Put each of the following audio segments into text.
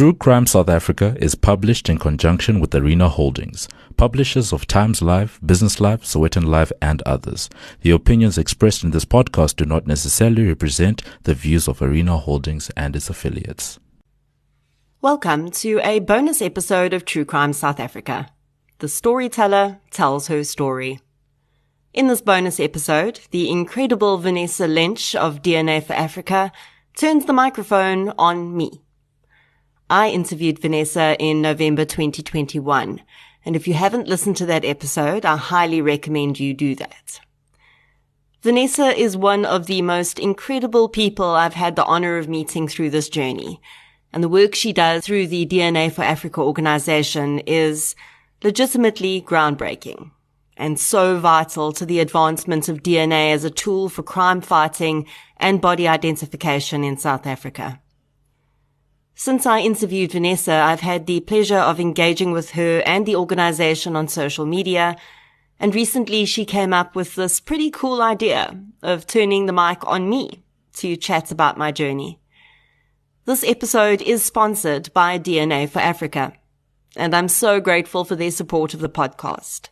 True Crime South Africa is published in conjunction with Arena Holdings, publishers of Times Live, Business Live, Sowetan Live, and others. The opinions expressed in this podcast do not necessarily represent the views of Arena Holdings and its affiliates. Welcome to a bonus episode of True Crime South Africa. The Storyteller tells her story. In this bonus episode, the incredible Vanessa Lynch of DNA for Africa turns the microphone on me. I interviewed Vanessa in November 2021, and if you haven't listened to that episode, I highly recommend you do that. Vanessa is one of the most incredible people I've had the honor of meeting through this journey, and the work she does through the DNA for Africa organization is legitimately groundbreaking and so vital to the advancement of DNA as a tool for crime fighting and body identification in South Africa. Since I interviewed Vanessa, I've had the pleasure of engaging with her and the organization on social media, and recently she came up with this pretty cool idea of turning the mic on me to chat about my journey. This episode is sponsored by DNA for Africa, and I'm so grateful for their support of the podcast.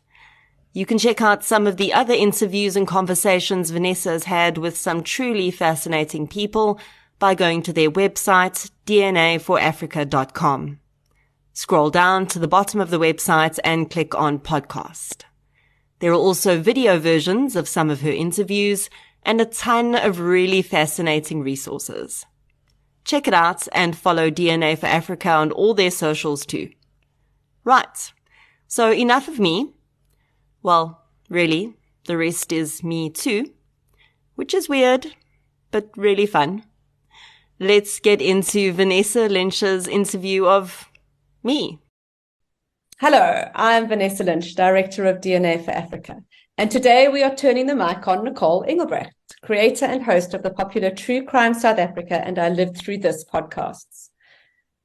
You can check out some of the other interviews and conversations Vanessa has had with some truly fascinating people by going to their website, dnaforafrica.com. Scroll down to the bottom of the website and click on podcast. There are also video versions of some of her interviews and a ton of really fascinating resources. Check it out and follow DNA for Africa on all their socials too. Right, so enough of me. Well, really, the rest is me too, which is weird, but really fun. Let's get into Vanessa Lynch's interview of me. Hello, I'm Vanessa Lynch, Director of DNA for Africa. And today we are turning the mic on Nicole Engelbrecht, creator and host of the popular True Crime South Africa and I Lived Through This podcasts.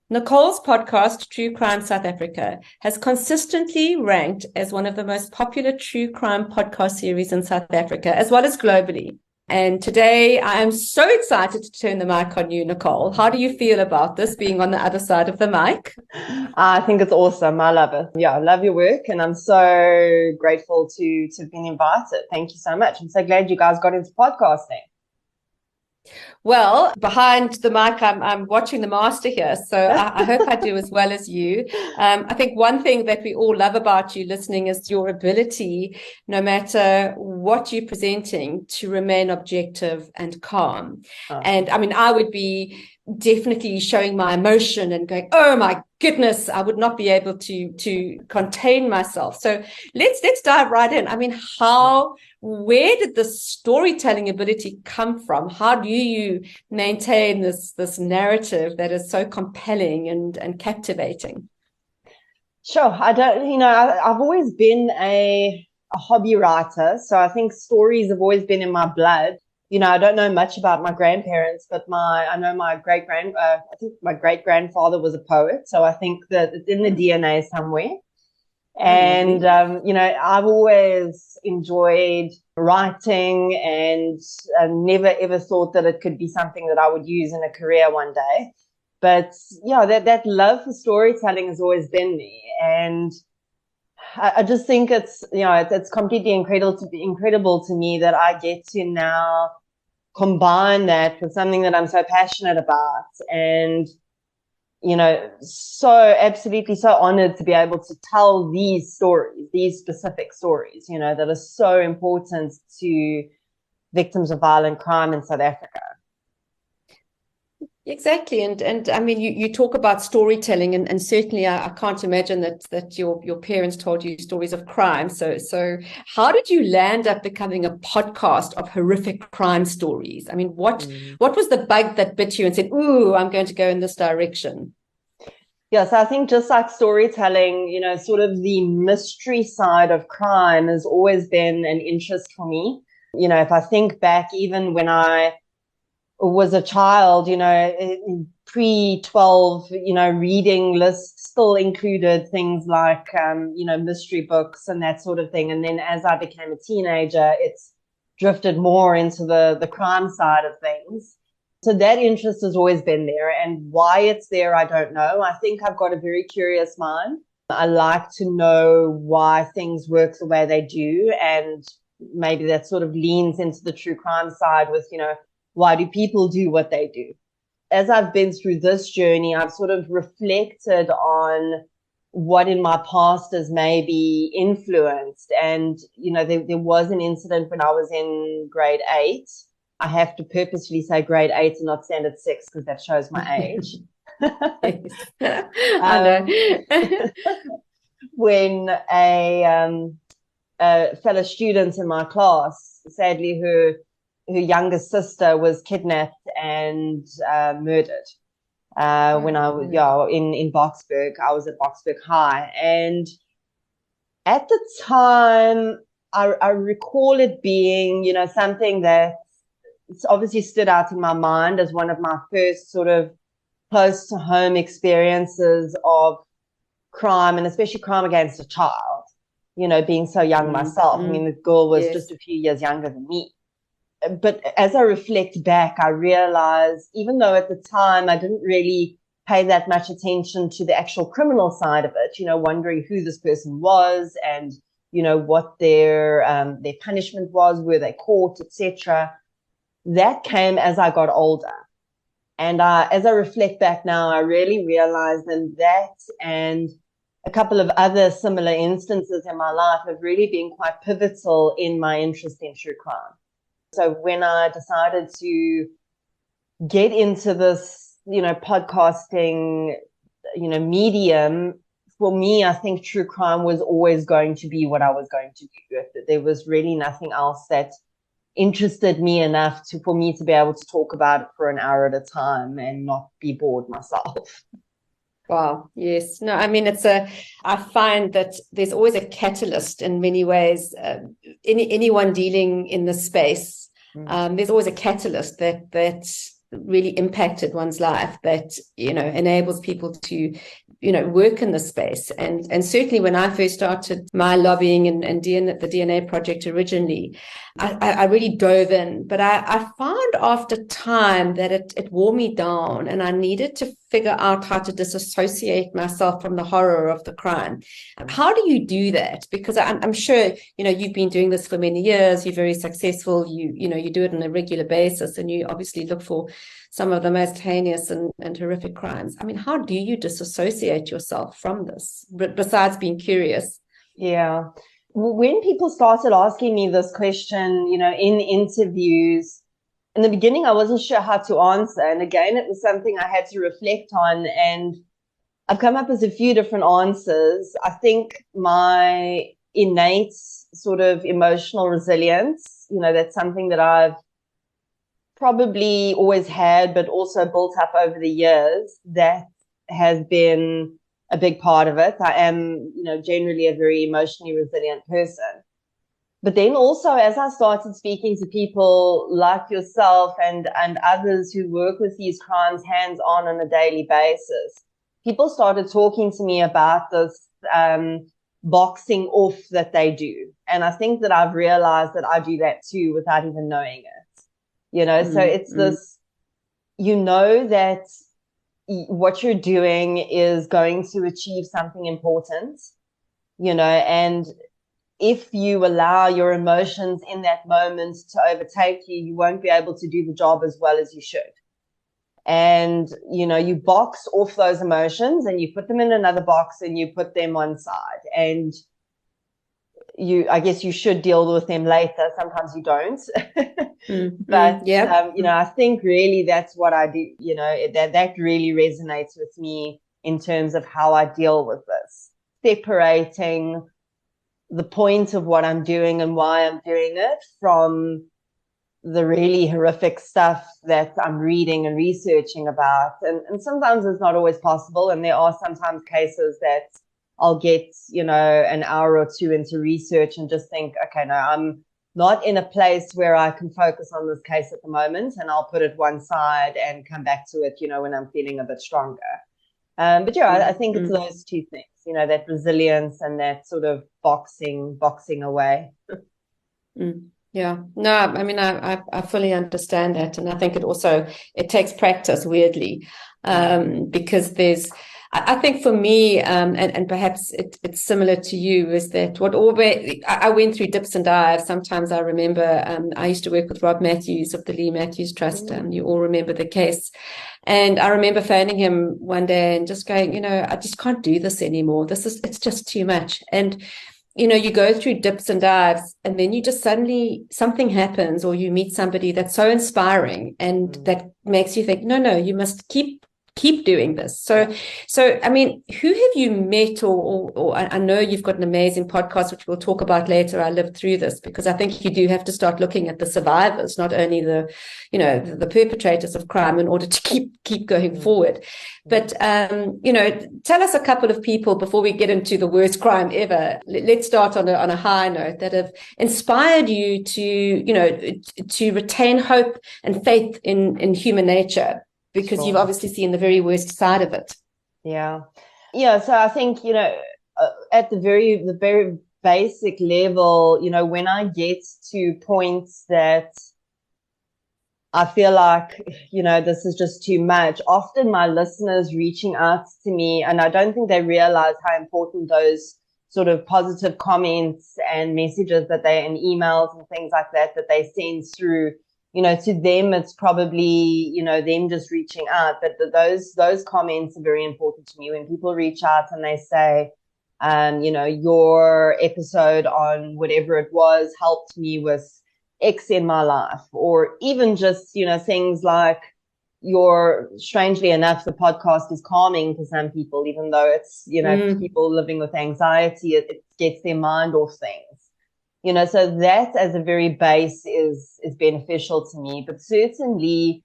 Nicole's podcast, True Crime South Africa, has consistently ranked as one of the most popular true crime podcast series in South Africa, as well as globally. And today I am so excited to turn the mic on you, Nicole. How do you feel about this, being on the other side of the mic? I think it's awesome. I love it. Yeah, I love your work, and I'm so grateful to have been invited. Thank you so much. I'm so glad you guys got into podcasting. Well, behind the mic, I'm watching the master here, so I hope I do as well as you. I think one thing that we all love about you listening is your ability, no matter what you're presenting, to remain objective and calm. Oh. And I mean, I would be definitely showing my emotion and going, oh my goodness, I would not be able to contain myself. So let's dive right in. I mean, where did the storytelling ability come from? How do you maintain this narrative that is so compelling and captivating? Sure. I've always been a hobby writer. So I think stories have always been in my blood. I don't know much about my grandparents, but I know my I think my great-grandfather was a poet. So I think that it's in the DNA somewhere. And, I've always enjoyed writing and never ever thought that it could be something that I would use in a career one day. But yeah, that love for storytelling has always been there. And I just think it's completely incredible to me that I get to now combine that with something that I'm so passionate about, and absolutely so honored to be able to tell these stories, these specific stories, that are so important to victims of violent crime in South Africa. Exactly. And I mean, you talk about storytelling, and certainly I can't imagine that your parents told you stories of crime. So how did you land up becoming a podcast of horrific crime stories? I mean, what was the bug that bit you and said, ooh, I'm going to go in this direction? Yes, I think just like storytelling, sort of the mystery side of crime has always been an interest for me. If I think back, even when I was a child, pre-12, reading lists still included things like, mystery books and that sort of thing. And then as I became a teenager, it's drifted more into the crime side of things. So that interest has always been there, and why it's there, I don't know. I think I've got a very curious mind. I like to know why things work the way they do, and maybe that sort of leans into the true crime side with, why do people do what they do? As I've been through this journey, I've sort of reflected on what in my past has maybe influenced. And, there was an incident when I was in grade 8. I have to purposefully say grade 8 and not standard 6 because that shows my age. I know. When a fellow student in my class, sadly, her younger sister was kidnapped and murdered. When I was in Boksburg, I was at Boksburg High, and at the time, I recall it being, something that obviously stood out in my mind as one of my first sort of close to home experiences of crime, and especially crime against a child. Being so young myself. I mean, the girl was just a few years younger than me. But as I reflect back, I realize, even though at the time I didn't really pay that much attention to the actual criminal side of it, wondering who this person was and, what their punishment was, were they caught, etc. That came as I got older. And as I reflect back now, I really realize that and a couple of other similar instances in my life have really been quite pivotal in my interest in true crime. So when I decided to get into this, podcasting, medium, for me, I think true crime was always going to be what I was going to do. There was really nothing else that interested me enough for me to be able to talk about it for an hour at a time and not be bored myself. Wow. Yes. No, I mean, I find that there's always a catalyst in many ways. Anyone dealing in this space, there's always a catalyst that really impacted one's life, that, enables people to, work in the space. And certainly when I first started my lobbying and the DNA project originally, I really dove in, but I found after time that it wore me down, and I needed to figure out how to disassociate myself from the horror of the crime. How do you do that? Because I'm sure, you've been doing this for many years, you're very successful, you do it on a regular basis, and you obviously look for some of the most heinous and horrific crimes. I mean, how do you disassociate yourself from this, besides being curious? Yeah. When people started asking me this question, in interviews, in the beginning, I wasn't sure how to answer. And again, it was something I had to reflect on. And I've come up with a few different answers. I think my innate sort of emotional resilience, that's something that I've probably always had, but also built up over the years. That has been a big part of it. I am, generally a very emotionally resilient person. But then also, as I started speaking to people like yourself and others who work with these crimes hands-on on a daily basis, people started talking to me about this boxing off that they do. And I think that I've realized that I do that too without even knowing it. So it's this, that what you're doing is going to achieve something important, and if you allow your emotions in that moment to overtake you, you won't be able to do the job as well as you should. And, you box off those emotions and you put them in another box and you put them on side, and I guess you should deal with them later. Sometimes you don't. But, I think really that's what I do, that really resonates with me in terms of how I deal with this. Separating the point of what I'm doing and why I'm doing it from the really horrific stuff that I'm reading and researching about. And sometimes it's not always possible. And there are sometimes cases that I'll get, an hour or two into research and just think, okay, no, I'm not in a place where I can focus on this case at the moment, and I'll put it one side and come back to it, when I'm feeling a bit stronger. But I think it's those two things, that resilience and that sort of boxing away. Yeah, no, I mean, I fully understand that. And I think it takes practice, weirdly, because I think for me, and perhaps it's similar to you, is that I went through dips and dives. Sometimes I remember, I used to work with Rob Matthews of the Lee Matthews Trust. You all remember the case. And I remember phoning him one day and just going, I just can't do this anymore. It's just too much. And you go through dips and dives, and then you just suddenly something happens, or you meet somebody that's so inspiring and that makes you think, no, you must keep doing this. So I mean, who have you met, or I know you've got an amazing podcast, which we'll talk about later. I lived through this, because I think you do have to start looking at the survivors, not only the perpetrators of crime, in order to keep going forward. But tell us a couple of people before we get into the worst crime ever. Let's start on a high note, that have inspired you to retain hope and faith in human nature, because you've obviously seen the very worst side of it. Yeah. So I think, at the very basic level, when I get to points that I feel like, this is just too much, often my listeners reaching out to me, and I don't think they realize how important those sort of positive comments and messages and emails and things like that they send through, to them, it's probably, them just reaching out. But those comments are very important to me. When people reach out and they say, your episode on whatever it was helped me with X in my life, or even just, things like, strangely enough, the podcast is calming for some people, even though it's, people living with anxiety, it gets their mind off things. So that as a very base is beneficial to me. But certainly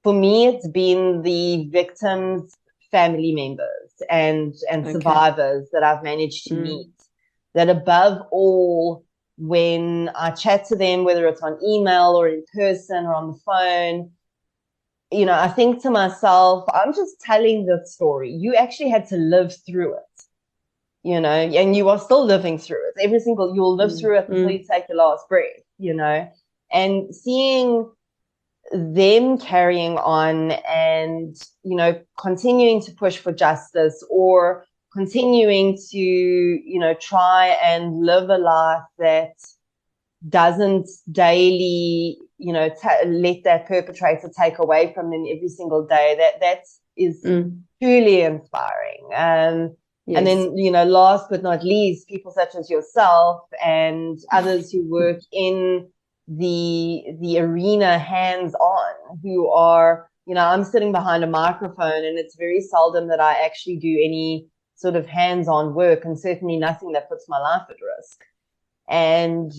for me, it's been the victims' family members and survivors that I've managed to meet, that above all, when I chat to them, whether it's on email or in person or on the phone, I think to myself, I'm just telling the story. You actually had to live through it. And you are still living through it. You'll live through it until you take your last breath, and seeing them carrying on and, continuing to push for justice, or continuing to, try and live a life that doesn't daily, let that perpetrator take away from them every single day. That is truly inspiring. Yes. And then, last but not least, people such as yourself and others who work in the arena hands-on, who are, I'm sitting behind a microphone, and it's very seldom that I actually do any sort of hands-on work, and certainly nothing that puts my life at risk. And,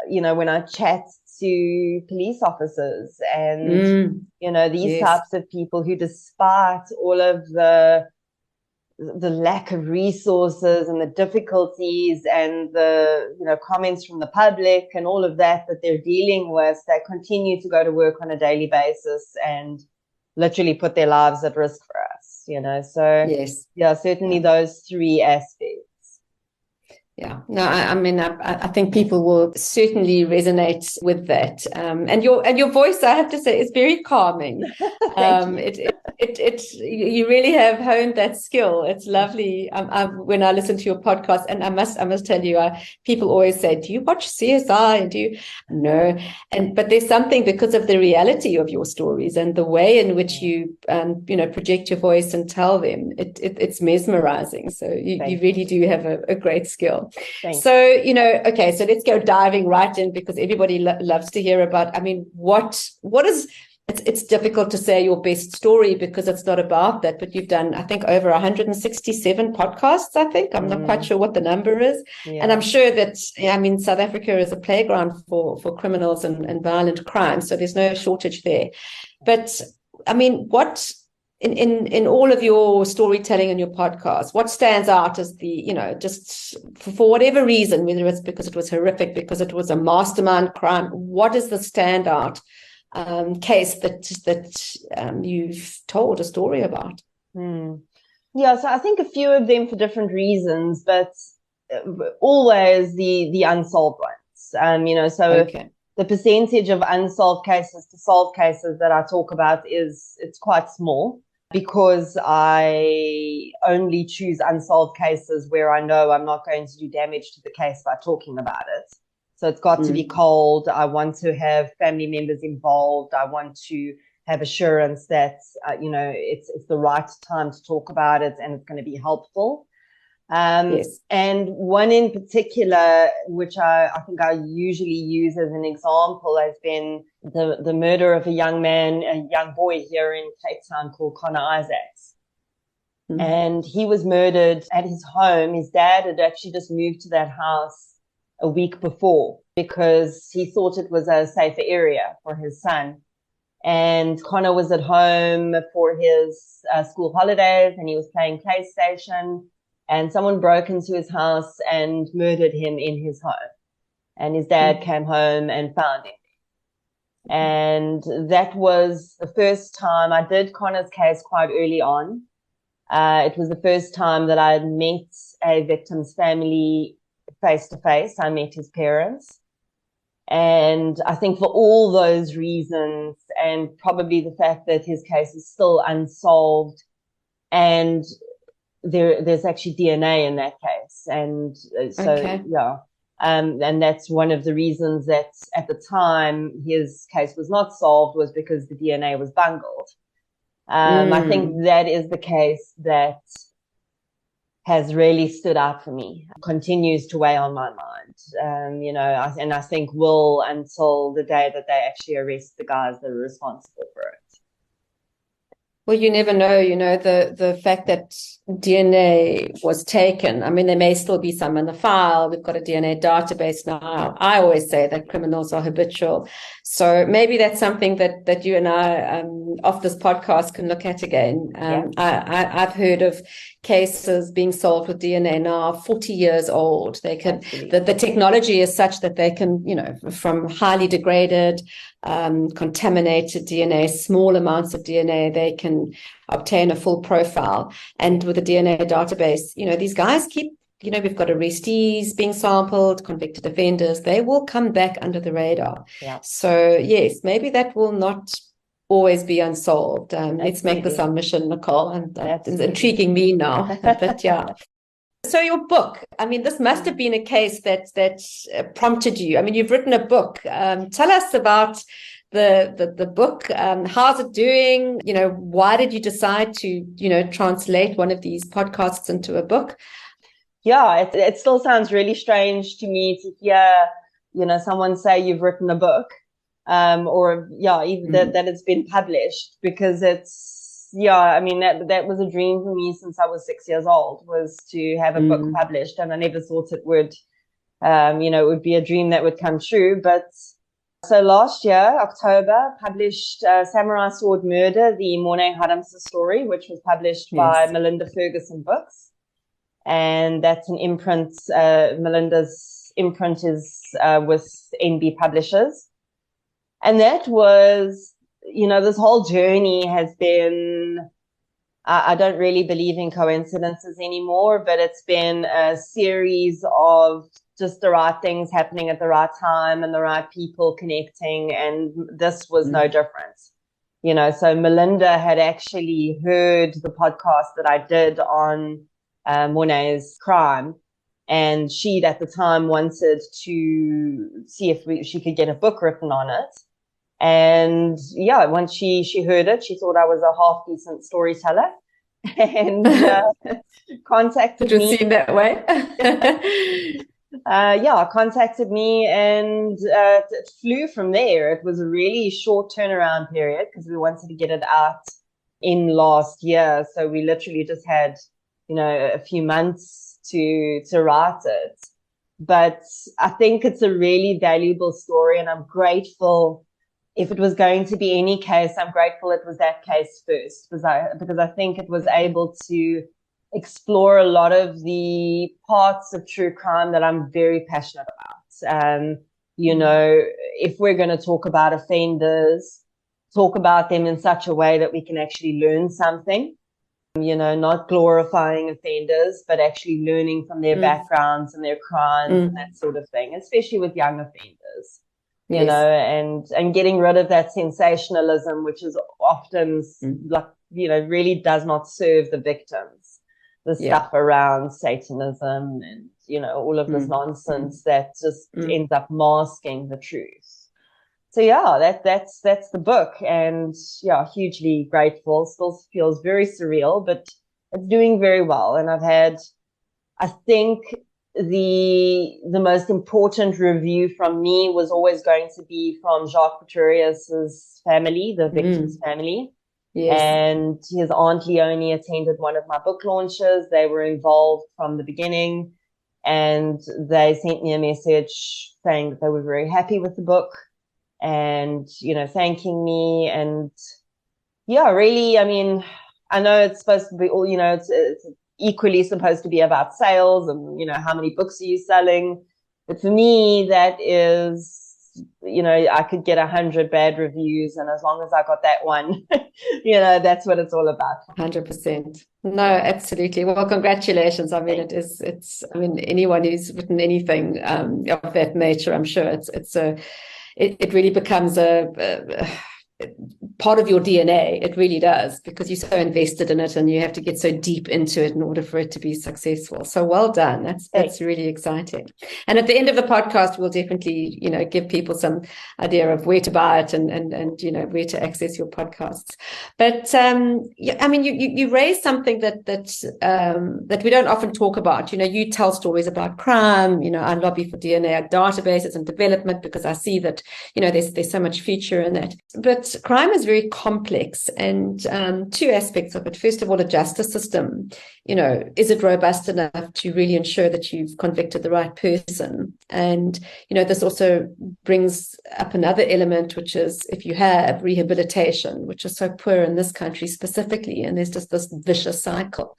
when I chat to police officers and, these types of people who, despite all of the lack of resources and the difficulties and the, comments from the public and all of that they're dealing with, they continue to go to work on a daily basis and literally put their lives at risk for us, So, certainly those three aspects. Yeah, no, I mean, I think people will certainly resonate with that. And your voice, I have to say, is very calming. You really have honed that skill. It's lovely. When I listen to your podcast, and I must tell you, people always say, "Do you watch CSI?" And do you? No. But there's something, because of the reality of your stories and the way in which you project your voice and tell them. It's mesmerizing. So you really do have a great skill. Thanks. So, okay, so let's go diving right in, because everybody loves to hear about, I mean, what is, it's difficult to say your best story, because it's not about that, but you've done, I think, over 167 podcasts, I think. I'm not quite sure what the number is. Yeah. And I'm sure that, South Africa is a playground for criminals and violent crime. So there's no shortage there. But I mean, what, in all of your storytelling and your podcast, what stands out as the, just for whatever reason, whether it's because it was horrific, because it was a mastermind crime, what is the standout case that you've told a story about? Yeah, so I think a few of them for different reasons, but always the unsolved ones. So the percentage of unsolved cases to solved cases that I talk about it's quite small, because I only choose unsolved cases where I know I'm not going to do damage to the case by talking about it. So it's got to be cold. I want to have family members involved. I want to have assurance that, it's the right time to talk about it and it's going to be helpful. Yes. And one in particular, which I think I usually use as an example, has been the murder of a young boy here in Cape Town called Connor Isaacs. And he was murdered at his home. His dad had actually just moved to that house a week before because he thought it was a safer area for his son. And Connor was at home for his school holidays, and he was playing PlayStation, and someone broke into his house and murdered him in his home. And his dad came home and found him. And that was the first time I did Connor's case quite early on. It was the first time that I had met a victim's family face to face. I met his parents. And I think for all those reasons, and probably the fact that his case is still unsolved, and there's actually DNA in that case. And and that's one of the reasons that at the time his case was not solved, was because the DNA was bungled. I think that is the case that has really stood out for me, continues to weigh on my mind, and I think will until the day that they actually arrest the guys that are responsible for it. Well, you never know, the fact that DNA was taken. I mean, there may still be some in the file. We've got a DNA database now. I always say that criminals are habitual. So maybe that's something that you and I, off this podcast, can look at again. I've heard of cases being solved with DNA now 40 years old. They can, the technology is such that they can, from highly degraded, contaminated DNA, small amounts of DNA, they can obtain a full profile. And with a DNA database, these guys keep, we've got arrestees being sampled, convicted offenders, they will come back under the radar. Yeah. So yes, maybe that will not always be unsolved. Let's make this our mission, Nicole, and it's intriguing me now. But yeah. So your book, I mean, this must have been a case that prompted you. I mean, you've written a book. Tell us about the book. How's it doing? Why did you decide to, translate one of these podcasts into a book? Yeah, it still sounds really strange to me to hear, someone say you've written a book, or even that it's been published, because I mean, that was a dream for me since I was 6 years old, was to have a book published, and I never thought it would, it would be a dream that would come true. But so last year, October, published Samurai Sword Murder, the Mornay Adams story, which was published by Melinda Ferguson Books. And that's an imprint. Melinda's imprint is with NB Publishers. And that was, this whole journey has been, I don't really believe in coincidences anymore, but it's been a series of just the right things happening at the right time and the right people connecting. And this was no different. So Melinda had actually heard the podcast that I did on Mornay's crime. And she'd at the time wanted to see if she could get a book written on it. And once she heard it, she thought I was a half decent storyteller, and contacted me. Did you seem that way? Contacted me, and it flew from there. It was a really short turnaround period because we wanted to get it out in last year. So we literally just had, a few months to write it. But I think it's a really valuable story, and I'm grateful. If it was going to be any case, I'm grateful it was that case first, because I think it was able to explore a lot of the parts of true crime that I'm very passionate about. If we're going to talk about offenders, talk about them in such a way that we can actually learn something, not glorifying offenders, but actually learning from their backgrounds and their crimes and that sort of thing, especially with young offenders. you know, and getting rid of that sensationalism, which is often like, you know, really does not serve the victims. The stuff around Satanism and, you know, all of this nonsense that just ends up masking the truth. So yeah, that's the book, and yeah, hugely grateful. Still feels very surreal, but it's doing very well. And I've had, I think the most important review from me was always going to be from Jacques Pretorius's family, the victim's family. Yes. And his aunt Leonie attended one of my book launches. They were involved from the beginning, and they sent me a message saying that they were very happy with the book and, you know, thanking me. And yeah, really, I mean, I know it's supposed to be all, you know, it's equally supposed to be about sales and, you know, how many books are you selling? But for me, that is, you know, I could get 100 bad reviews, and as long as I got that one, you know, that's what it's all about. 100%. No, absolutely. Well, congratulations. I mean, it's, I mean, anyone who's written anything of that nature, I'm sure it really becomes a part of your DNA. It really does, because you're so invested in it and you have to get so deep into it in order for it to be successful. So well done. That's really exciting. And at the end of the podcast, we'll definitely, you know, give people some idea of where to buy it and you know, where to access your podcasts. But yeah, I mean, you raised something that we don't often talk about. You know, you tell stories about crime. You know, I lobby for DNA databases and development because I see that, you know, there's so much future in that. But crime is very complex, and two aspects of it. First of all, a justice system, you know, is it robust enough to really ensure that you've convicted the right person? And, you know, this also brings up another element, which is if you have rehabilitation, which is so poor in this country specifically, and there's just this vicious cycle.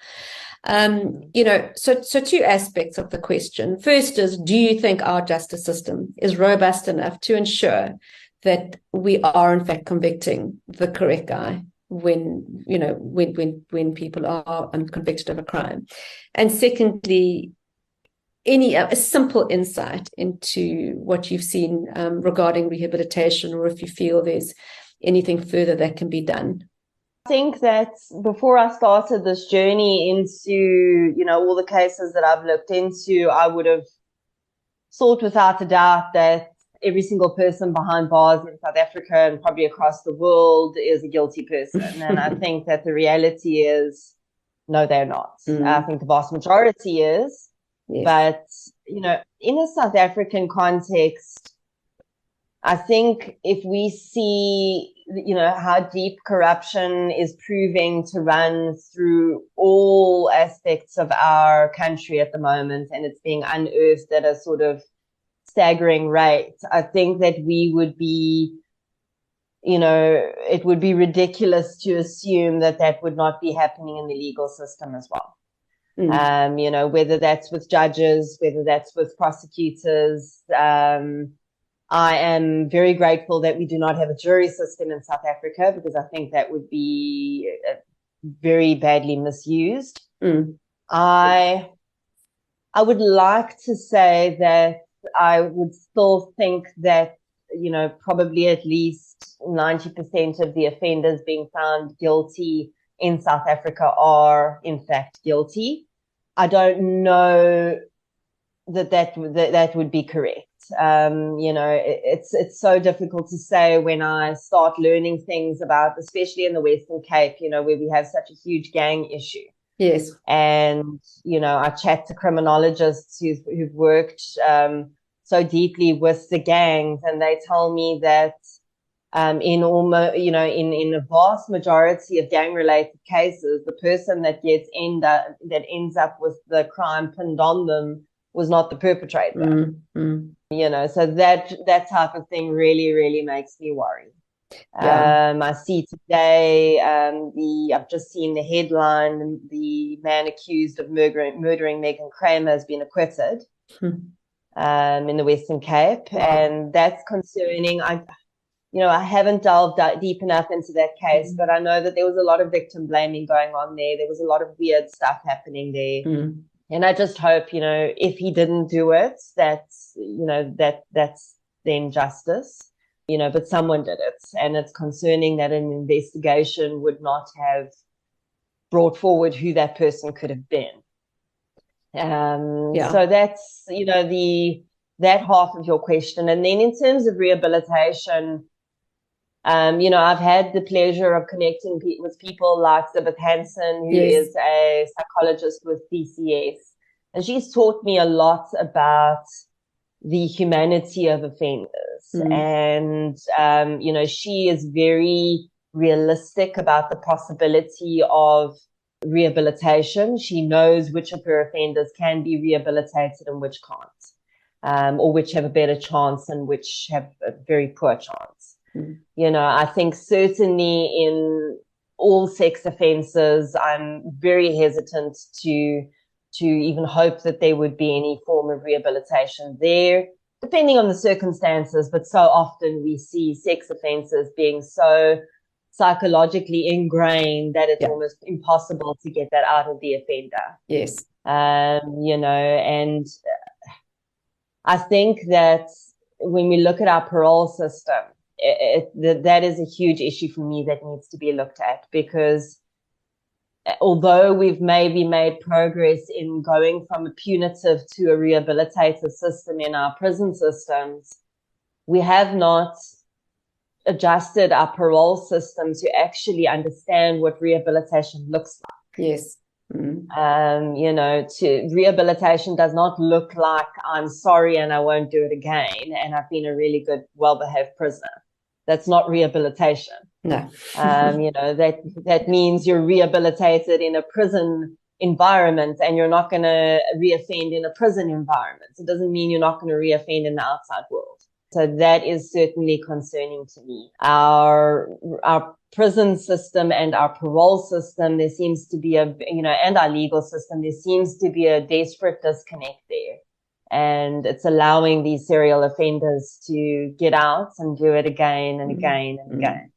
You know, so two aspects of the question. First is, do you think our justice system is robust enough to ensure that we are in fact convicting the correct guy when, you know, when people are convicted of a crime? And secondly, a simple insight into what you've seen regarding rehabilitation, or if you feel there's anything further that can be done. I think that before I started this journey into, you know, all the cases that I've looked into, I would have thought without a doubt that every single person behind bars in South Africa and probably across the world is a guilty person. And I think that the reality is, no, they're not. I think the vast majority is. Yes. But, you know, in a South African context, I think if we see, you know, how deep corruption is proving to run through all aspects of our country at the moment, and it's being unearthed at a sort of staggering rate, I think that we would be, you know, it would be ridiculous to assume that that would not be happening in the legal system as well. You know, whether that's with judges, whether that's with prosecutors. I am very grateful that we do not have a jury system in South Africa, because I think that would be very badly misused. I would like to say that I would still think that, you know, probably at least 90% of the offenders being found guilty in South Africa are in fact guilty. I don't know that would be correct. You know, it's so difficult to say when I start learning things about, especially in the Western Cape, you know, where we have such a huge gang issue. Yes. And, you know, I chat to criminologists who've worked so deeply with the gangs, and they tell me that in almost, you know, in a vast majority of gang-related cases, the person that ends up with the crime pinned on them was not the perpetrator. You know, so that type of thing really, really makes me worry. Yeah. I see today, I've just seen the headline, the man accused of murdering Megan Kramer has been acquitted in the Western Cape. Wow. And that's concerning. I haven't delved deep enough into that case, but I know that there was a lot of victim blaming going on there. There was a lot of weird stuff happening there. And I just hope, you know, if he didn't do it, that's them justice, but someone did it. And it's concerning that an investigation would not have brought forward who that person could have been. So that's, that half of your question. And then in terms of rehabilitation, I've had the pleasure of connecting with people like Zibeth Hansen, who is a psychologist with DCS. And she's taught me a lot about the humanity of offenders. And, she is very realistic about the possibility of rehabilitation. She knows which of her offenders can be rehabilitated and which can't, or which have a better chance and which have a very poor chance. I think certainly in all sex offences, I'm very hesitant to even hope that there would be any form of rehabilitation there, depending on the circumstances. But so often we see sex offences being so psychologically ingrained that it's almost impossible to get that out of the offender. Yes. And I think that when we look at our parole system, that is a huge issue for me that needs to be looked at, because although we've maybe made progress in going from a punitive to a rehabilitative system in our prison systems, we have not adjusted our parole system to actually understand what rehabilitation looks like. Yes. Rehabilitation does not look like I'm sorry and I won't do it again and I've been a really good, well-behaved prisoner. That's not rehabilitation. No. That means you're rehabilitated in a prison environment and you're not going to reoffend in a prison environment. It doesn't mean you're not going to reoffend in the outside world. So that is certainly concerning to me. Our prison system and our parole system, there seems to be and our legal system, there seems to be a desperate disconnect there. And it's allowing these serial offenders to get out and do it again and again and again.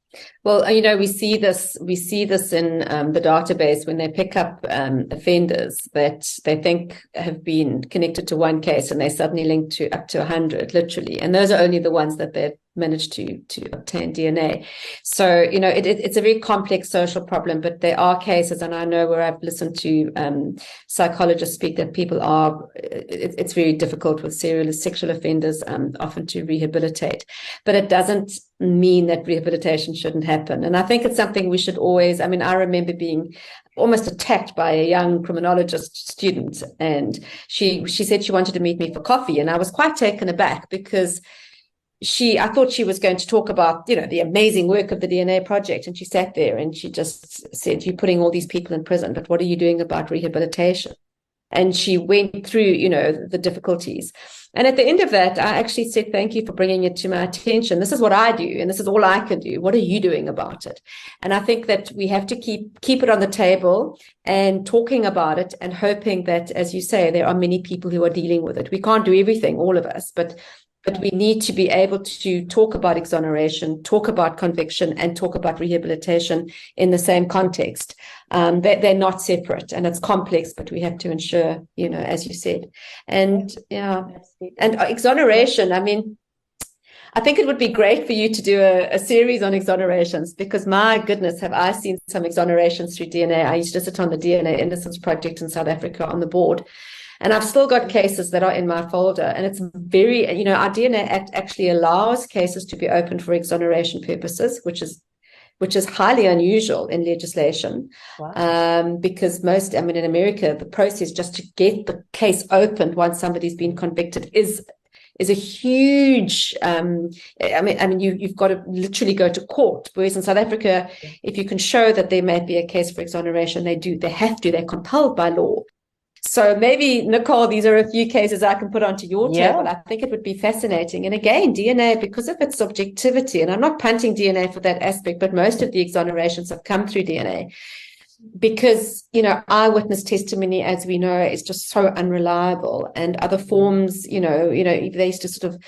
Well, we see this in the database when they pick up offenders that they think have been connected to one case and they suddenly link to up to 100, literally. And those are only the ones that they managed to obtain DNA. So, it's a very complex social problem, but there are cases, and I know where I've listened to psychologists speak, that it's very difficult with serial sexual offenders often to rehabilitate. But it doesn't mean that rehabilitation shouldn't happen. And I think it's something we should always, I remember being almost attacked by a young criminologist student, and she said she wanted to meet me for coffee, and I was quite taken aback because I thought she was going to talk about, the amazing work of the DNA project. And she sat there and she just said, you're putting all these people in prison, but what are you doing about rehabilitation? And she went through, the difficulties. And at the end of that, I actually said, thank you for bringing it to my attention. This is what I do, and this is all I can do. What are you doing about it? And I think that we have to keep it on the table and talking about it and hoping that, as you say, there are many people who are dealing with it. We can't do everything, all of us, but we need to be able to talk about exoneration, talk about conviction, and talk about rehabilitation in the same context. They're not separate, and it's complex, but we have to ensure, as you said. And exoneration, I think it would be great for you to do a series on exonerations, because my goodness, have I seen some exonerations through DNA. I used to sit on the DNA Innocence Project in South Africa on the board. And I've still got cases that are in my folder. And it's very, our DNA Act actually allows cases to be opened for exoneration purposes, which is highly unusual in legislation. Wow. Because in America, the process just to get the case opened once somebody's been convicted is a huge, you've got to literally go to court. Whereas in South Africa, if you can show that there may be a case for exoneration, they're compelled by law. So maybe, Nicole, these are a few cases I can put onto your table. I think it would be fascinating. And again, DNA, because of its subjectivity, and I'm not punting DNA for that aspect, but most of the exonerations have come through DNA. because, eyewitness testimony, as we know, is just so unreliable, and other forms, they used to sort of,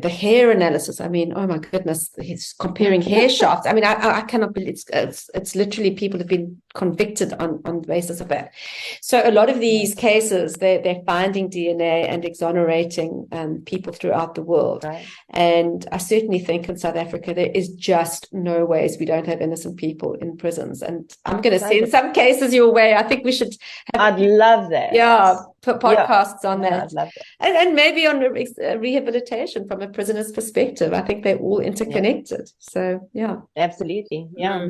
the hair analysis. I mean, oh my goodness, he's comparing hair shafts. I mean, I cannot believe it's literally people have been convicted on the basis of that. So a lot of these cases, they're finding DNA and exonerating people throughout the world. Right. And I certainly think in South Africa, there is just no ways we don't have innocent people in prisons. And I'm going to send some cases your way. I think we should have, I'd love that. Yeah, put podcasts on that. I'd love that. And maybe on rehabilitation from a prisoner's perspective. I think they're all interconnected. So, yeah. Absolutely. Yeah.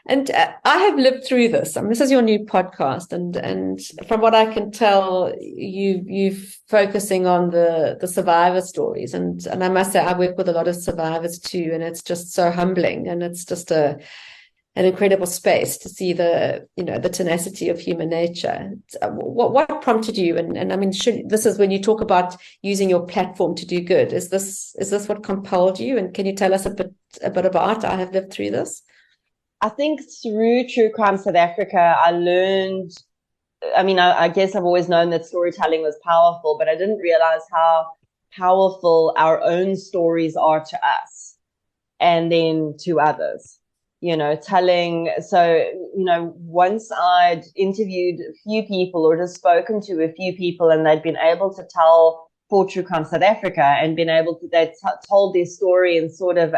And I have lived through this. I mean, this is your new podcast, and from what I can tell, you're focusing on the survivor stories, and I must say I work with a lot of survivors too, and it's just so humbling, and it's just an incredible space to see the tenacity of human nature. What prompted you? And I mean, this is when you talk about using your platform to do good. Is this what compelled you? And can you tell us a bit about I have lived through this? I think through True Crime South Africa, I learned, I guess I've always known that storytelling was powerful, but I didn't realize how powerful our own stories are to us and then to others, once I'd interviewed a few people or just spoken to a few people and they'd been able to tell for True Crime South Africa and been able to, they told their story in sort of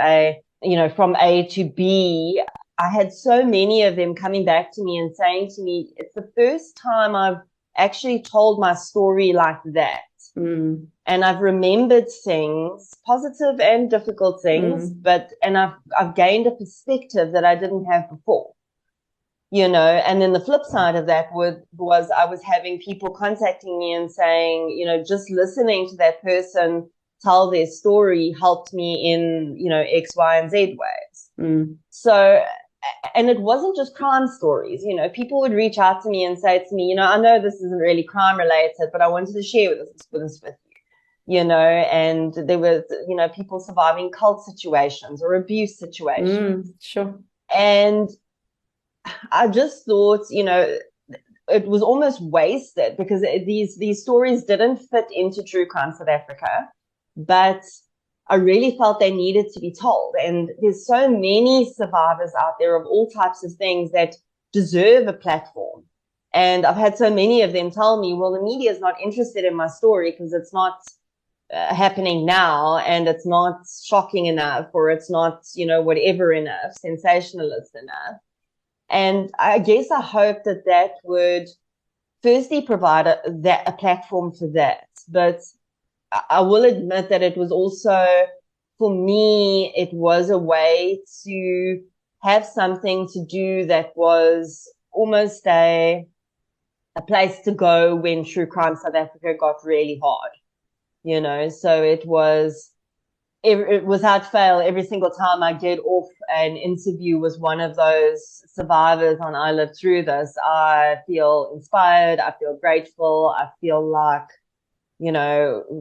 from A to B, I had so many of them coming back to me and saying to me, it's the first time I've actually told my story like that. Mm. And I've remembered things, positive and difficult things, and I've gained a perspective that I didn't have before, and then the flip side of that was I was having people contacting me and saying, just listening to that person tell their story helped me in, X, Y, and Z ways. Mm. So, and it wasn't just crime stories. People would reach out to me and say to me, I know this isn't really crime related, but I wanted to share this with you, and there was, people surviving cult situations or abuse situations. Sure. And I just thought, it was almost wasted because these stories didn't fit into True Crime South Africa, but I really felt they needed to be told. And there's so many survivors out there of all types of things that deserve a platform. And I've had so many of them tell me, well, the media is not interested in my story because it's not happening now and it's not shocking enough or it's not, whatever enough, sensationalist enough. And I guess I hope that would firstly provide a platform for that. But I will admit that it was also, for me, it was a way to have something to do that was almost a place to go when True Crime South Africa got really hard, so it was, without fail, every single time I get off an interview with one of those survivors on I Lived Through This, I feel inspired, I feel grateful, I feel like,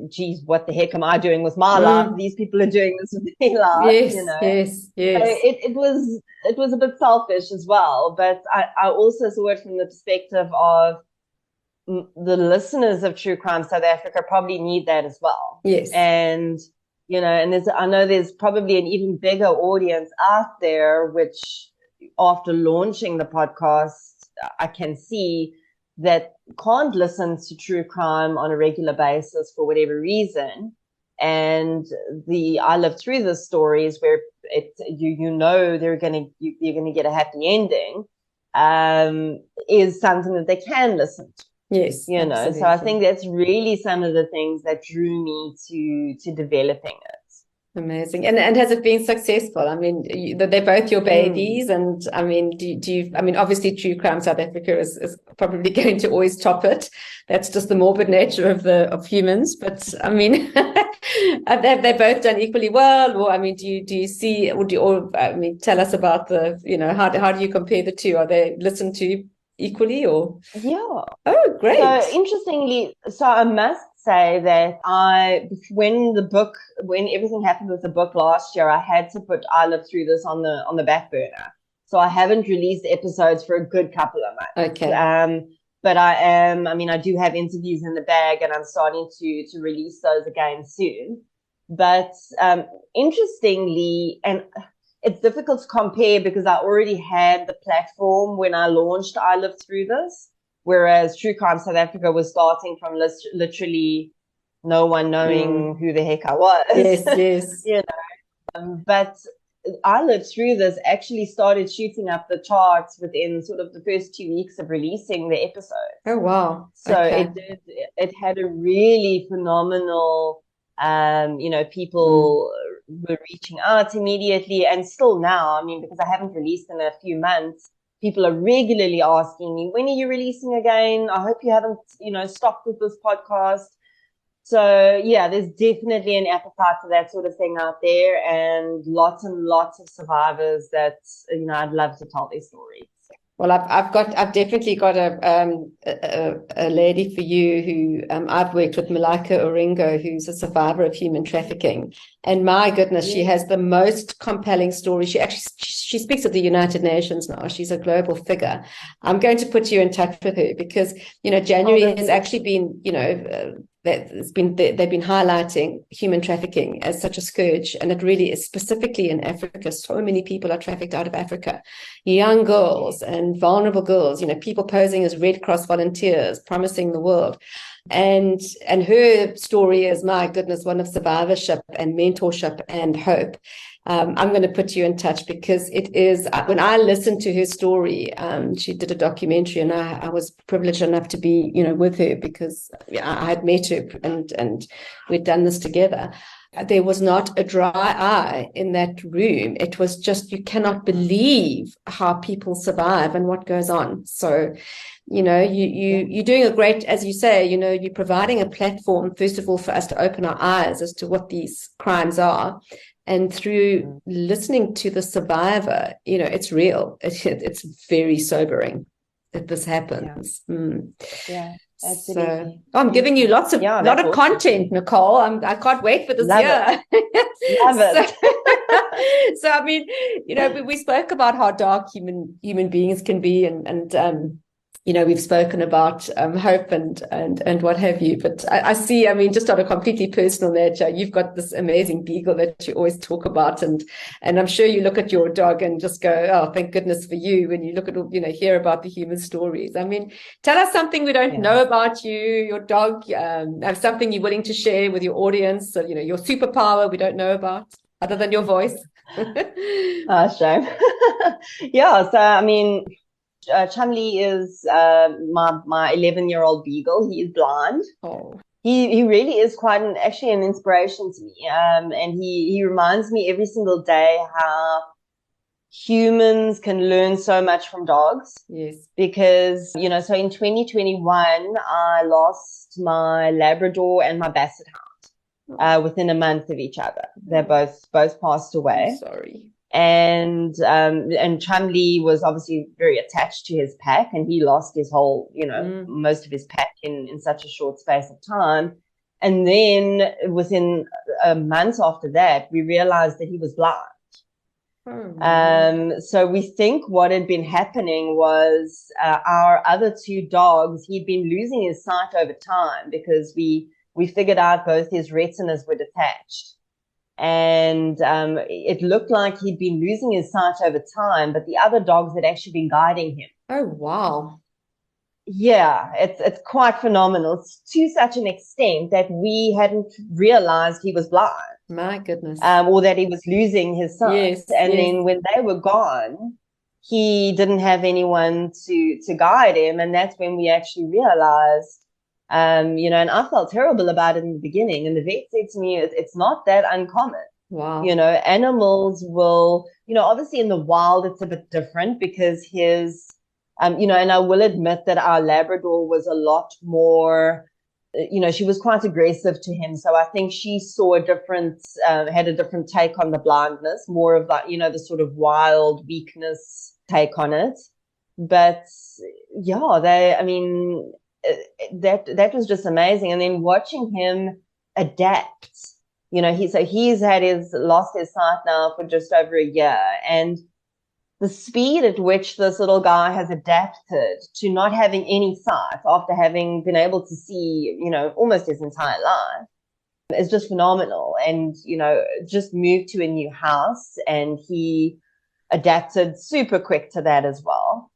geez, what the heck am I doing with my life? These people are doing this with their life, Yes. So it was a bit selfish as well, but I also saw it from the perspective of the listeners of True Crime South Africa probably need that as well. Yes. And, and I know there's probably an even bigger audience out there, which after launching the podcast, I can see that can't listen to true crime on a regular basis for whatever reason. And the I Lived Through This stories where you're going to get a happy ending, is something that they can listen to. Yes. Absolutely. So I think that's really some of the things that drew me to developing it. Amazing. And has it been successful? I mean, they're both your babies. And I mean, do you, obviously True Crime South Africa is probably going to always top it. That's just the morbid nature of humans. But I mean, have they both done equally well? Or, I mean, do you see, tell us about how do you compare the two? Are they listened to equally or? Yeah. Oh, great. So interestingly, I must say that when everything happened with the book last year, I had to put I Lived Through This on the back burner. So I haven't released episodes for a good couple of months. Okay. But I do have interviews in the bag, and I'm starting to release those again soon. But interestingly, and it's difficult to compare because I already had the platform when I launched I Lived Through This, whereas True Crime South Africa was starting from literally no one knowing who the heck I was. Yes, yes. You know, but I Lived Through This actually started shooting up the charts within sort of the first 2 weeks of releasing the episode. Oh, wow. So okay. it had a really phenomenal, people were reaching out immediately, and still now, I mean, because I haven't released in a few months, people are regularly asking me, when are you releasing again? I hope you haven't, stopped with this podcast. So yeah, there's definitely an appetite for that sort of thing out there, and lots of survivors that, I'd love to tell their stories. Well, I've definitely got a lady for you who I've worked with, Malika Oringo, who's a survivor of human trafficking, and my goodness, she has the most compelling story. She speaks at the United Nations now. She's a global figure. I'm going to put you in touch with her because January has actually been they've been highlighting human trafficking as such a scourge, and it really is, specifically in Africa. So many people are trafficked out of Africa, young girls and vulnerable girls, people posing as Red Cross volunteers, promising the world. And her story is, my goodness, one of survivorship and mentorship and hope. I'm going to put you in touch because it is, when I listened to her story, she did a documentary, and I was privileged enough to be, with her because I had met her and we'd done this together. There was not a dry eye in that room. It was just, you cannot believe how people survive and what goes on. So, you're doing a great, as you say, you're providing a platform, first of all, for us to open our eyes as to what these crimes are. And through listening to the survivor, it's real. It's very sobering that this happens. Yeah. Absolutely. So I'm giving you lot of content, Nicole. I can't wait for this year. Love it. So I mean, we spoke about how dark human beings can be, and we've spoken about hope and what have you. But I see, I mean, just on a completely personal nature, you've got this amazing beagle that you always talk about, and I'm sure you look at your dog and just go, oh, thank goodness for you. When you look at, hear about the human stories. I mean, tell us something we don't know about you, your dog, have something you're willing to share with your audience. So, your superpower we don't know about, other than your voice. Shame. Yeah. So, I mean, Chumley is my 11-year-old beagle. He is blind. Oh. He really is quite actually an inspiration to me. And he reminds me every single day how humans can learn so much from dogs. Yes. Because, so in 2021, I lost my Labrador and my Basset Hound within a month of each other. They both passed away. I'm sorry. And Chumley was obviously very attached to his pack, and he lost his whole, most of his pack in such a short space of time. And then within a month after that, we realized that he was blind. So we think what had been happening was our other two dogs, he'd been losing his sight over time because we figured out both his retinas were detached. And it looked like he'd been losing his sight over time, but the other dogs had actually been guiding him. Oh, wow. Yeah, it's quite phenomenal. It's to such an extent that we hadn't realized he was blind. My goodness. Or that he was losing his sight. Yes, then when they were gone, he didn't have anyone to guide him. And that's when we actually realized, and I felt terrible about it in the beginning. And the vet said to me, it's not that uncommon. Wow. Animals will, obviously in the wild, it's a bit different because his, and I will admit that our Labrador was a lot more, she was quite aggressive to him. So I think she saw had a different take on the blindness, more of that, the sort of wild weakness take on it. That was just amazing. And then watching him adapt, he's lost his sight now for just over a year. And the speed at which this little guy has adapted to not having any sight after having been able to see, almost his entire life is just phenomenal. And, just moved to a new house, and he adapted super quick to that as well.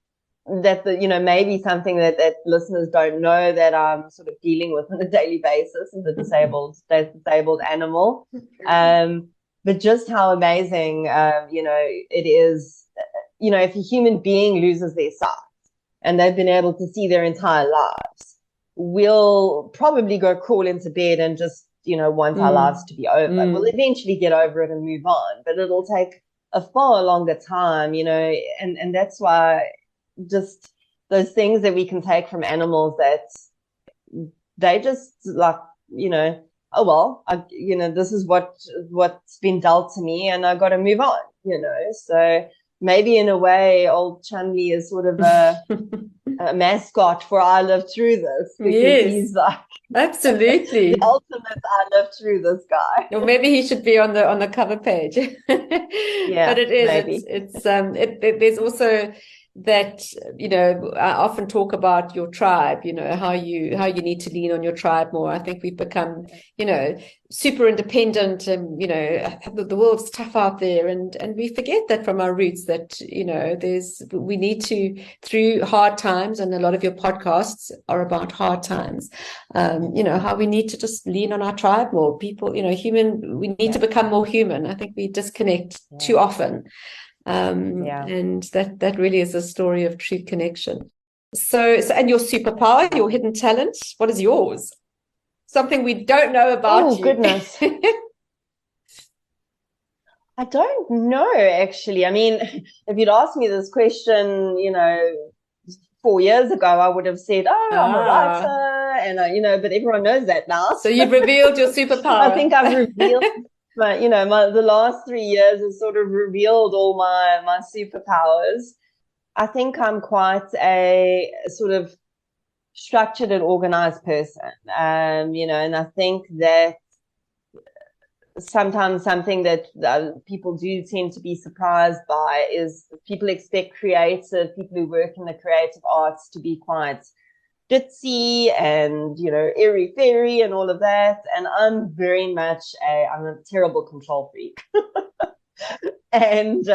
That, maybe something that listeners don't know that I'm sort of dealing with on a daily basis as a disabled animal. But just how amazing, it is, if a human being loses their sight and they've been able to see their entire lives, we'll probably go crawl into bed and just, want our lives to be over. We'll eventually get over it and move on, but it'll take a far longer time, and that's why just those things that we can take from animals that they just like, oh, well, this is what's been dealt to me and I got to move on, so maybe in a way, old Chun-Li is sort of a mascot for I lived through this, because he's like absolutely the ultimate I lived through this guy. Or maybe he should be on the cover page. Yeah, but it is. Maybe. There's also that, I often talk about your tribe, how you need to lean on your tribe more. I think we've become, super independent, and, the world's tough out there, and we forget that from our roots that, we need to, through hard times, and a lot of your podcasts are about hard times, how we need to just lean on our tribe more. People, we need to become more human. I think we disconnect too often. And that really is a story of true connection. So and your superpower, your hidden talent, what is yours? Something we don't know about you. Goodness. I don't know, actually. I mean, if you'd asked me this question, 4 years ago, I would have said, I'm a writer, and but everyone knows that now. So you've revealed your superpower. I think I've revealed the last 3 years has sort of revealed all my superpowers. I think I'm quite a sort of structured and organized person, and I think that sometimes something that people do tend to be surprised by is people expect people who work in the creative arts to be quite ditzy and, airy fairy and all of that. And I'm very much I'm a terrible control freak. And,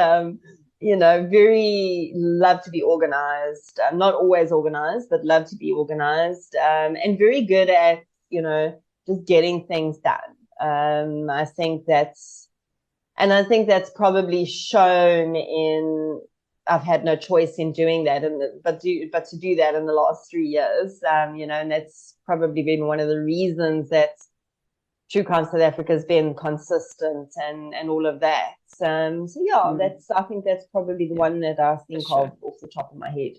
very love to be organized. I'm not always organized, but love to be organized, and very good at, just getting things done. I think that's probably shown in, I've had no choice in doing that, but to do that in the last 3 years, and that's probably been one of the reasons that True Crime South Africa has been consistent and all of that. I think that's probably the one that I think of off the top of my head.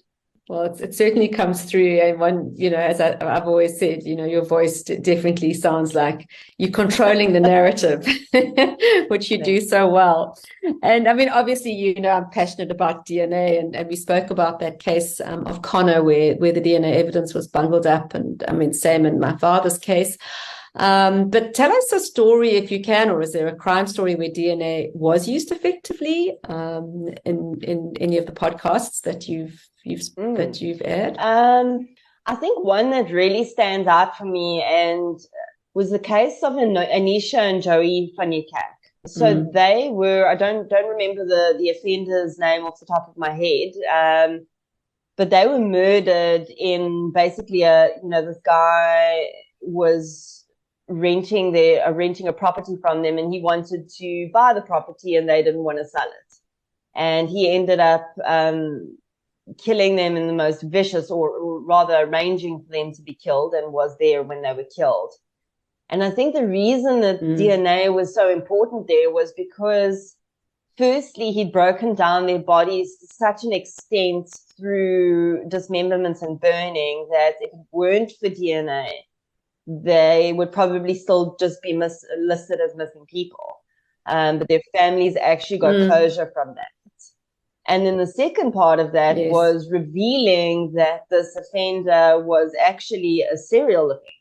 Well, it certainly comes through. And one, as I've always said, your voice definitely sounds like you're controlling the narrative, which you do so well. And I mean, obviously, I'm passionate about DNA, and we spoke about that case of Connor where the DNA evidence was bungled up. And I mean, same in my father's case. But tell us a story if you can, or is there a crime story where DNA was used effectively in any of the podcasts that you've aired? I think one that really stands out for me and was the case of Anisha and Joey Fanikak. So they were, I don't remember the offender's name off the top of my head, but they were murdered in basically this guy was renting a property from them, and he wanted to buy the property and they didn't want to sell it. And he ended up killing them in the most vicious, or rather arranging for them to be killed, and was there when they were killed. And I think the reason that DNA was so important there was because, firstly, he'd broken down their bodies to such an extent through dismemberment and burning that if it weren't for DNA, they would probably still just be listed as missing people. But their families actually got closure from that. And then the second part of that was revealing that this offender was actually a serial offender.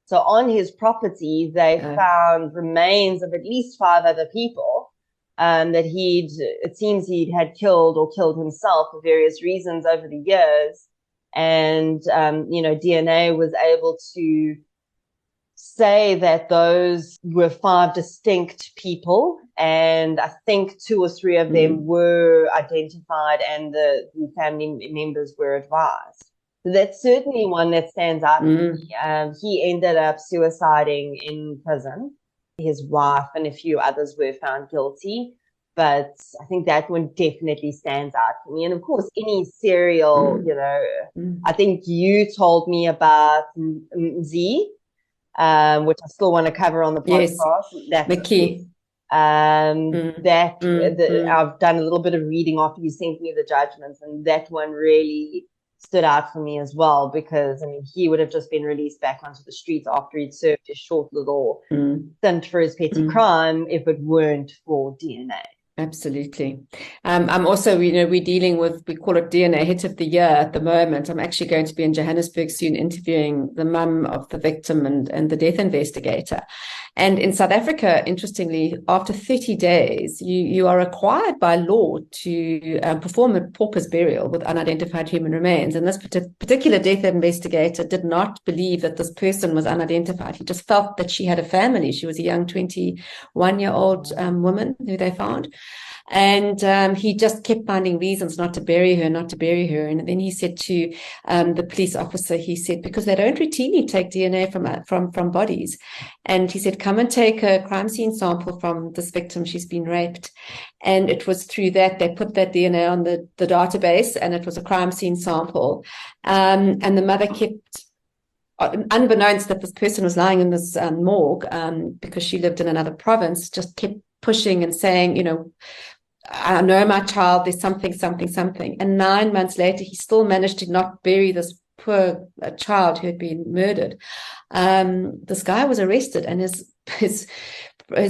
So on his property, they found remains of at least 5 other people. that it seems he'd had killed or killed himself for various reasons over the years. And, DNA was able to say that those were 5 distinct people. And I think 2 or 3 of them were identified and the family members were advised. So that's certainly one that stands out. He ended up suiciding in prison. His wife and a few others were found guilty, but I think that one definitely stands out for me. And of course, any serial, I think you told me about Z, which I still want to cover on the podcast. Yes, That's McKee. I've done a little bit of reading after you sent me the judgments, and that one really stood out for me as well, because he would have just been released back onto the streets after he'd served his short little stint for his petty crime if it weren't for DNA. Absolutely. I'm also, we're dealing with, we call it DNA hit of the year at the moment. I'm actually going to be in Johannesburg soon interviewing the mum of the victim and the death investigator. And in South Africa, interestingly, after 30 days, you are required by law to perform a pauper's burial with unidentified human remains. And this particular death investigator did not believe that this person was unidentified. He just felt that she had a family. She was a young 21-year-old woman who they found. And he just kept finding reasons not to bury her. And then he said to the police officer, he said, because they don't routinely take DNA from bodies. And he said, come and take a crime scene sample from this victim. She's been raped. And it was through that they put that DNA on the database, and it was a crime scene sample. And the mother kept, unbeknownst that this person was lying in this morgue, because she lived in another province, just kept pushing and saying, I know my child, there's something. And 9 months later, he still managed to not bury this poor child who had been murdered. This guy was arrested, and his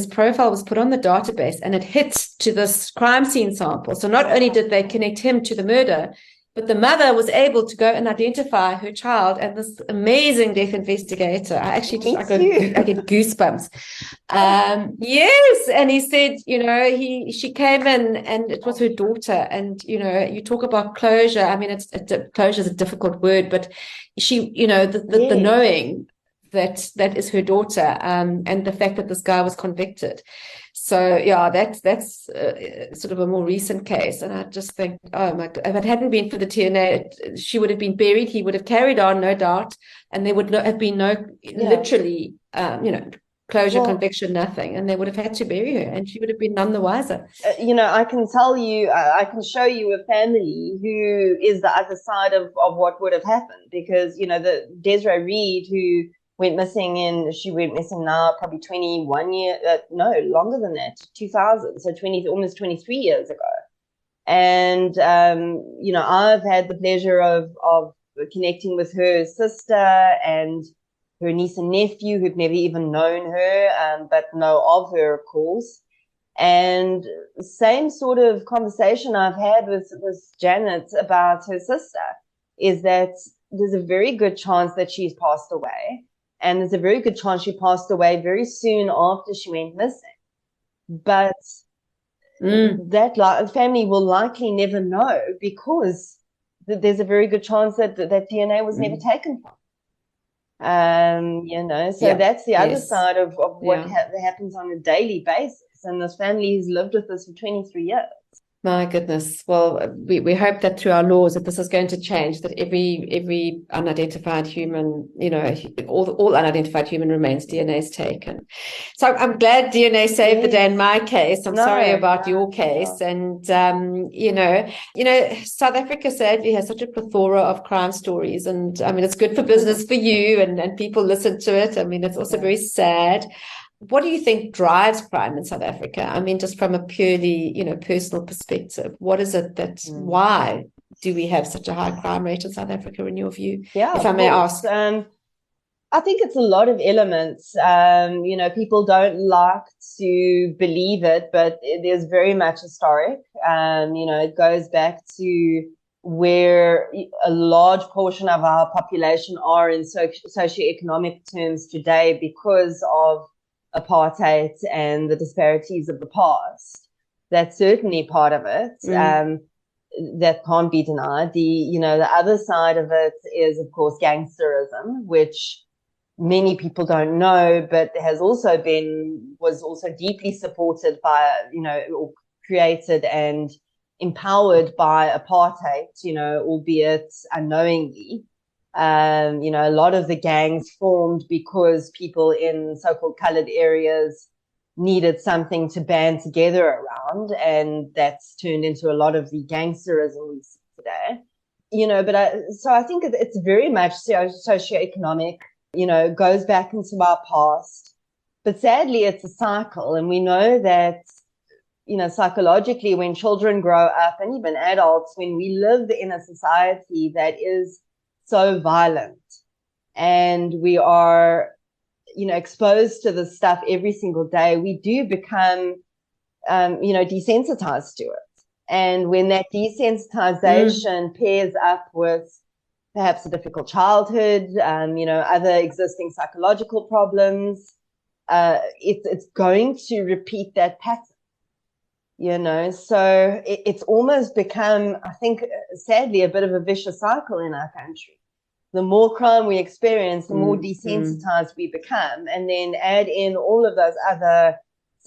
profile was put on the database, and it hit to this crime scene sample. So not only did they connect him to the murder, but the mother was able to go and identify her child, and this amazing death investigator. I get goosebumps. Yes, and he said, she came in, and it was her daughter. And you talk about closure. I mean, closure is a difficult word, but she, the knowing that is her daughter, and the fact that this guy was convicted. So yeah, that's sort of a more recent case, and I just think, oh my God, if it hadn't been for the DNA, she would have been buried. He would have carried on, no doubt, and there would have been literally, closure, conviction, nothing, and they would have had to bury her, and she would have been none the wiser. I can tell you, I can show you a family who is the other side of what would have happened, because the Desiree Reed, who she went missing now probably 21 years, no, longer than that, 2000, so almost 23 years ago. And, I've had the pleasure of connecting with her sister and her niece and nephew, who've never even known her, but know of her, of course. And same sort of conversation I've had with Janet about her sister is that there's a very good chance that she's passed away. And there's a very good chance she passed away very soon after she went missing. But that family will likely never know, because there's a very good chance that DNA was never taken from. So that's the other side of what happens on a daily basis. And this family has lived with us for 23 years. My goodness. Well, we hope that through our laws that this is going to change, that every unidentified human, all unidentified human remains, DNA is taken. So I'm glad DNA saved the day in my case. I'm sorry about your case. And, South Africa sadly has such a plethora of crime stories. And I mean, it's good for business for you, and people listen to it. I mean, it's also very sad. What do you think drives crime in South Africa? I mean, just from a purely, personal perspective, what is it why do we have such a high crime rate in South Africa, in your view? Yeah, if I may ask. I think it's a lot of elements. People don't like to believe it, but there's very much historic. It goes back to where a large portion of our population are in socioeconomic terms today because of apartheid and the disparities of the past. That's certainly part of it. That can't be denied. The other side of it is, of course, gangsterism, which many people don't know, but was also deeply supported by, or created and empowered by apartheid, albeit unknowingly. A lot of the gangs formed because people in so-called colored areas needed something to band together around, and that's turned into a lot of the gangsterism we see today. So I think it's very much socioeconomic, goes back into our past, but sadly it's a cycle, and we know that, psychologically, when children grow up, and even adults, when we live in a society that is so violent and we are exposed to this stuff every single day, we do become, desensitized to it. And when that desensitization pairs up with perhaps a difficult childhood, other existing psychological problems, it's going to repeat that pattern. So it's almost become, I think, sadly, a bit of a vicious cycle in our country. The more crime we experience, the more desensitized we become, and then add in all of those other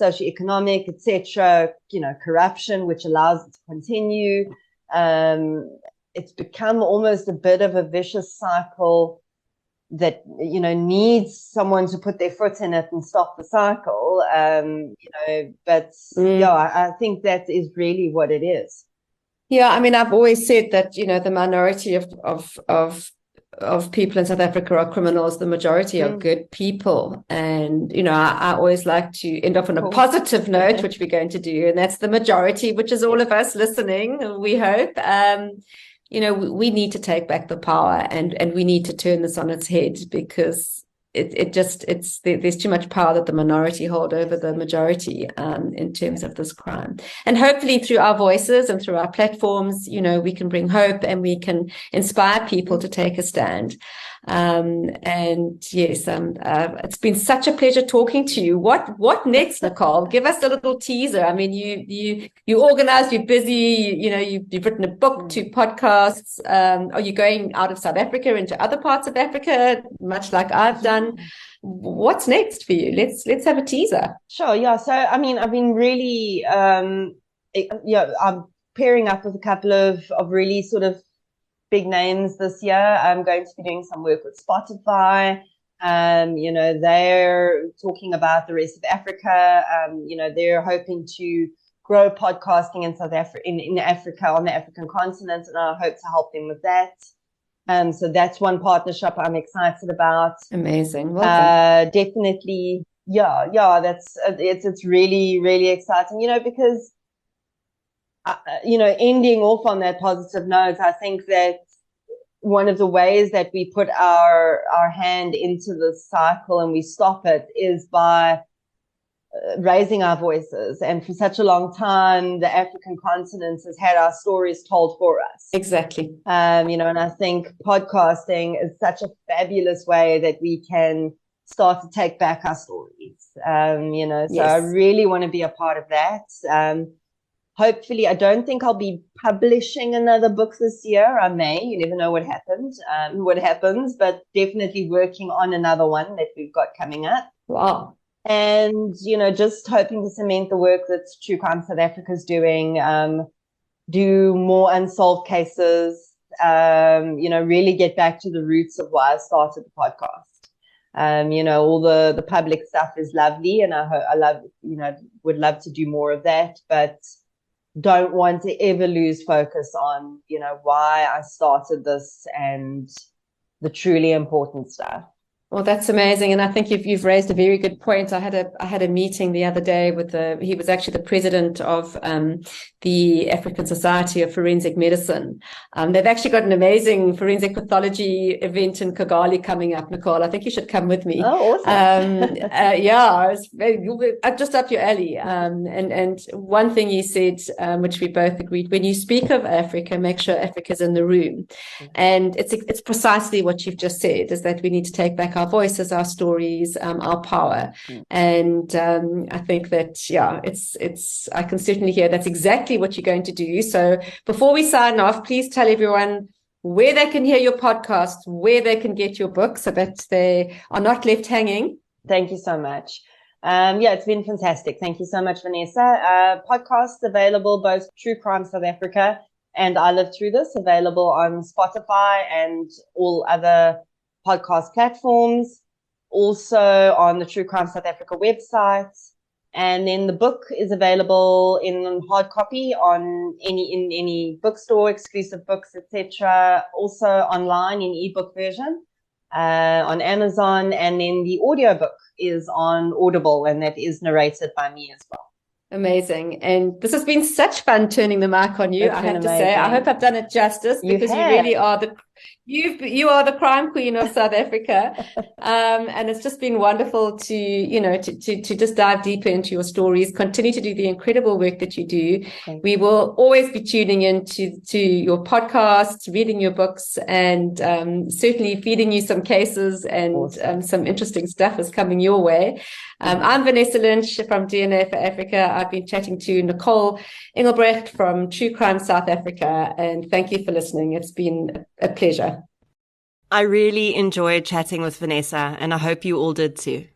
socioeconomic, etc., corruption, which allows it to continue. It's become almost a bit of a vicious cycle that, needs someone to put their foot in it and stop the cycle. I think that is really what it is. Yeah, I mean, I've always said that, the minority of people in South Africa are criminals. The majority are good people. And, I always like to end off on a positive note, which we're going to do. And that's the majority, which is all of us listening, we hope. We need to take back the power, and we need to turn this on its head, because there's too much power that the minority hold over the majority in terms of this crime. And hopefully through our voices and through our platforms, we can bring hope and we can inspire people to take a stand. And yes, it's been such a pleasure talking to you. What next, Nicole? Give us a little teaser. I mean, you organized, you're busy, you've written a book, 2 podcasts. Are you going out of South Africa into other parts of Africa, much like I've done? What's next for you? Let's have a teaser. Sure. Yeah. So, I mean, I've been really, I'm pairing up with a couple of really sort of big names this year. I'm going to be doing some work with Spotify. They're talking about the rest of Africa. They're hoping to grow podcasting in South Africa, in Africa, on the African continent, and I hope to help them with that. So that's one partnership I'm excited about. Amazing. Welcome. Definitely. Yeah. It's really, really exciting, because ending off on that positive note, I think that one of the ways that we put our hand into the cycle and we stop it is by raising our voices. And for such a long time, the African continent has had our stories told for us. Exactly. And I think podcasting is such a fabulous way that we can start to take back our stories. So yes. I really want to be a part of that. Hopefully, I don't think I'll be publishing another book this year. I may, you never know what happens, but definitely working on another one that we've got coming up. Wow. And, just hoping to cement the work that True Crime South Africa is doing, do more unsolved cases, really get back to the roots of why I started the podcast. All the public stuff is lovely, and would love to do more of that, but don't want to ever lose focus on, why I started this and the truly important stuff. Well, that's amazing, and I think you've raised a very good point. I had a meeting the other day with he was actually the president of the African Society of Forensic Medicine. They've actually got an amazing forensic pathology event in Kigali coming up, Nicole. I think you should come with me. Oh, awesome! It's just up your alley. And one thing you said, which we both agreed, when you speak of Africa, make sure Africa's in the room, and it's precisely what you've just said, is that we need to take back our voices, our stories, our power. And I think that, I can certainly hear that's exactly what you're going to do. So before we sign off, please tell everyone where they can hear your podcast, where they can get your book so that they are not left hanging. Thank you so much. It's been fantastic. Thank you so much, Vanessa. Podcasts available, both True Crime South Africa and I Lived Through This, available on Spotify and all other podcast platforms. Also on the True Crime South Africa website. And then the book is available in hard copy in any bookstore, exclusive books, etc. Also online in ebook version on Amazon. And then the audiobook is on Audible, and that is narrated by me as well. Amazing. And this has been such fun turning the mic on you. I have to say, I hope I've done it justice, because you really are you are the crime queen of South Africa. And it's just been wonderful to just dive deeper into your stories, continue to do the incredible work that you do. We will always be tuning into your podcasts, reading your books, and certainly feeding you some cases, and awesome. Some interesting stuff is coming your way. I'm Vanessa Lynch from DNA for Africa. I've been chatting to Nicole Engelbrecht from True Crime South Africa, and thank you for listening. It's been a pleasure. I really enjoyed chatting with Vanessa, and I hope you all did too.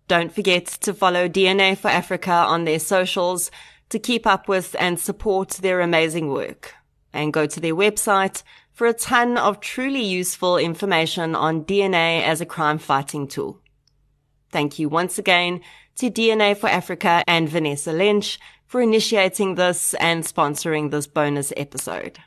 Don't forget to follow DNA for Africa on their socials to keep up with and support their amazing work. And go to their website for a ton of truly useful information on DNA as a crime-fighting tool. Thank you once again to DNA for Africa and Vanessa Lynch for initiating this and sponsoring this bonus episode.